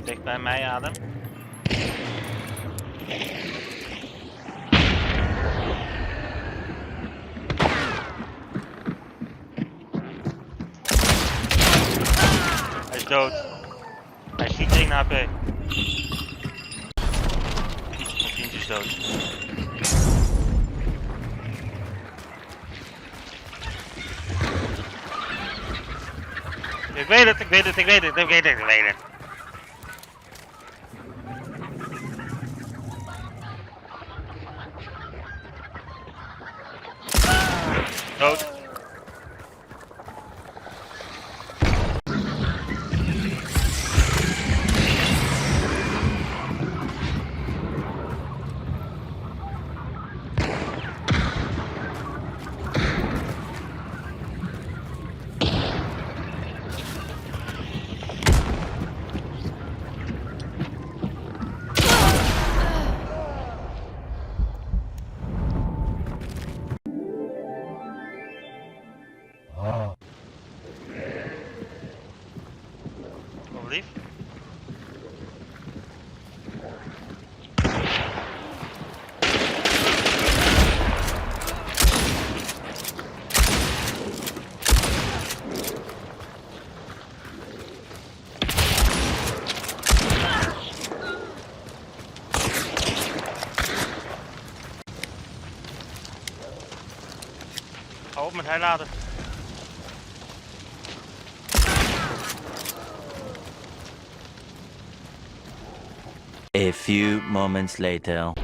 Dicht bij mij, Adem. Hij is dood. Hij schiet 1 HP. Mijn vriend is dood. Ik weet het, ik weet het, ik weet het, ik weet het, ik weet het. Dood. Wat lief. Hou op met herladen. A few moments later.